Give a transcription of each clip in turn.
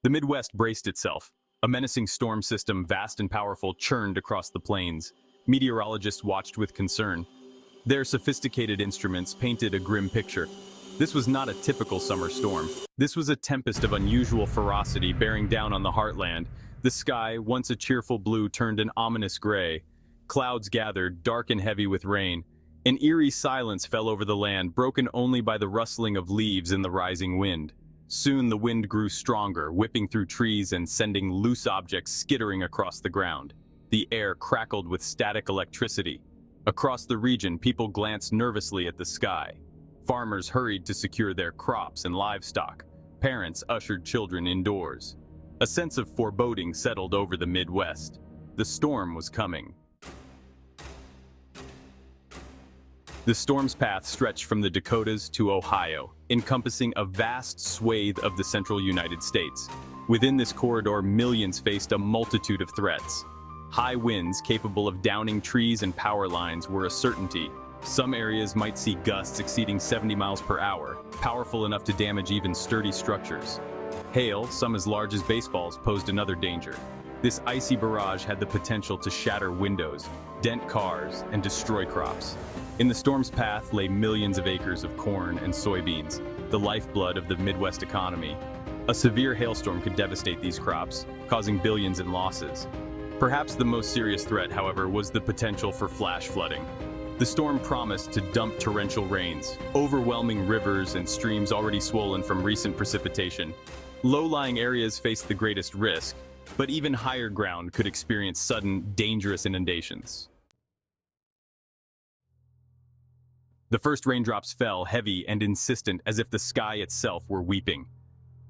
The Midwest braced itself. A menacing storm system, vast and powerful, churned across the plains. Meteorologists watched with concern. Their sophisticated instruments painted a grim picture. This was not a typical summer storm. This was a tempest of unusual ferocity bearing down on the heartland. The sky, once a cheerful blue, turned an ominous gray. Clouds gathered, dark and heavy with rain. An eerie silence fell over the land, broken only by the rustling of leaves in the rising wind. Soon the wind grew stronger, whipping through trees and sending loose objects skittering across the ground. The air crackled with static electricity. Across the region, people glanced nervously at the sky. Farmers hurried to secure their crops and livestock. Parents ushered children indoors. A sense of foreboding settled over the Midwest. The storm was coming. The storm's path stretched from the Dakotas to Ohio, encompassing a vast swathe of the central United States. Within this corridor, millions faced a multitude of threats. High winds capable of downing trees and power lines were a certainty. Some areas might see gusts exceeding 70 miles per hour, powerful enough to damage even sturdy structures. Hail, some as large as baseballs, posed another danger. This icy barrage had the potential to shatter windows, dent cars, and destroy crops. In the storm's path lay millions of acres of corn and soybeans, the lifeblood of the Midwest economy. A severe hailstorm could devastate these crops, causing billions in losses. Perhaps the most serious threat, however, was the potential for flash flooding. The storm promised to dump torrential rains, overwhelming rivers and streams already swollen from recent precipitation. Low-lying areas faced the greatest risk, but even higher ground could experience sudden, dangerous inundations. The first raindrops fell heavy and insistent, as if the sky itself were weeping.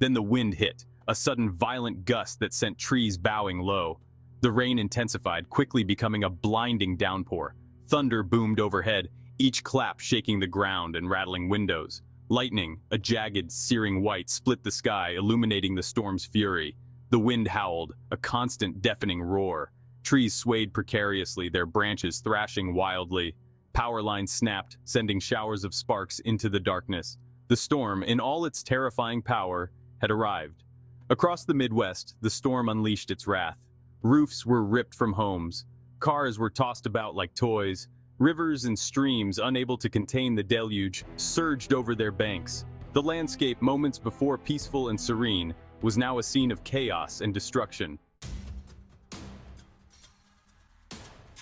Then the wind hit, a sudden violent gust that sent trees bowing low. The rain intensified, quickly becoming a blinding downpour. Thunder boomed overhead, each clap shaking the ground and rattling windows. Lightning, a jagged, searing white, split the sky, illuminating the storm's fury. The wind howled, a constant, deafening roar. Trees swayed precariously, their branches thrashing wildly. Power lines snapped, sending showers of sparks into the darkness. The storm, in all its terrifying power, had arrived. Across the Midwest, the storm unleashed its wrath. Roofs were ripped from homes. Cars were tossed about like toys. Rivers and streams, unable to contain the deluge, surged over their banks. The landscape, moments before peaceful and serene, was now a scene of chaos and destruction.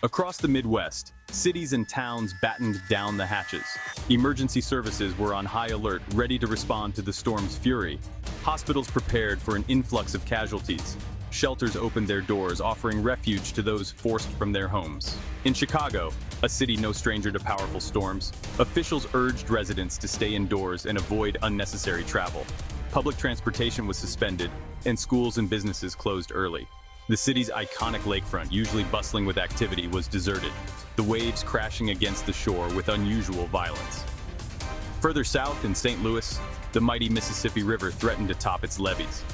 Across the Midwest, cities and towns battened down the hatches. Emergency services were on high alert, ready to respond to the storm's fury. Hospitals prepared for an influx of casualties. Shelters opened their doors, offering refuge to those forced from their homes. In Chicago, a city no stranger to powerful storms, officials urged residents to stay indoors and avoid unnecessary travel. Public transportation was suspended, and schools and businesses closed early. The city's iconic lakefront, usually bustling with activity, was deserted, the waves crashing against the shore with unusual violence. Further south, in St. Louis, the mighty Mississippi River threatened to top its levees.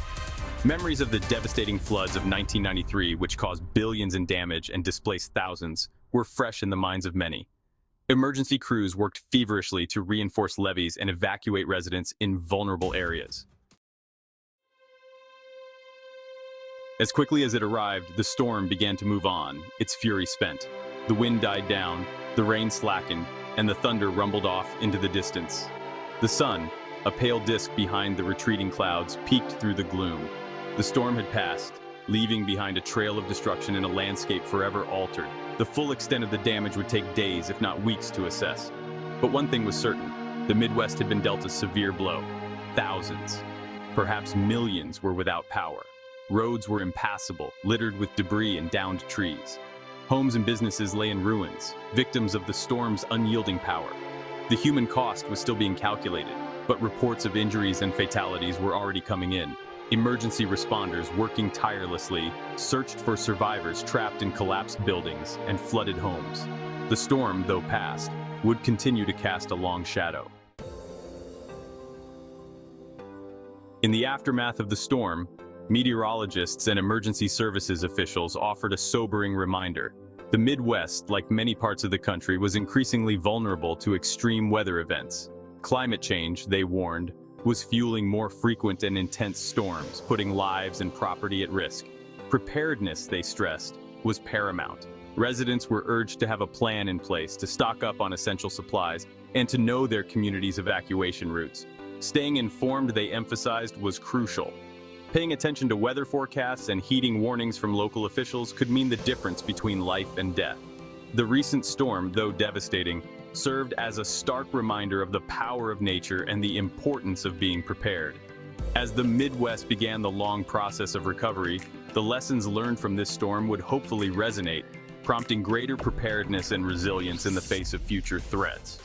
Memories of the devastating floods of 1993, which caused billions in damage and displaced thousands, were fresh in the minds of many. Emergency crews worked feverishly to reinforce levees and evacuate residents in vulnerable areas. As quickly as it arrived, the storm began to move on, its fury spent. The wind died down, the rain slackened, and the thunder rumbled off into the distance. The sun, a pale disk behind the retreating clouds, peeked through the gloom. The storm had passed, leaving behind a trail of destruction in a landscape forever altered. The full extent of the damage would take days, if not weeks, to assess. But one thing was certain: the Midwest had been dealt a severe blow. Thousands, perhaps millions, were without power. Roads were impassable, littered with debris and downed trees. Homes and businesses lay in ruins, victims of the storm's unyielding power. The human cost was still being calculated, but reports of injuries and fatalities were already coming in. Emergency responders, working tirelessly, searched for survivors trapped in collapsed buildings and flooded homes. The storm, though past, would continue to cast a long shadow. In the aftermath of the storm, meteorologists and emergency services officials offered a sobering reminder. The Midwest, like many parts of the country, was increasingly vulnerable to extreme weather events. Climate change, they warned, was fueling more frequent and intense storms, putting lives and property at risk. Preparedness, they stressed, was paramount. Residents were urged to have a plan in place to stock up on essential supplies and to know their community's evacuation routes. Staying informed, they emphasized, was crucial. Paying attention to weather forecasts and heeding warnings from local officials could mean the difference between life and death. The recent storm, though devastating, served as a stark reminder of the power of nature and the importance of being prepared. As the Midwest began the long process of recovery, the lessons learned from this storm would hopefully resonate, prompting greater preparedness and resilience in the face of future threats.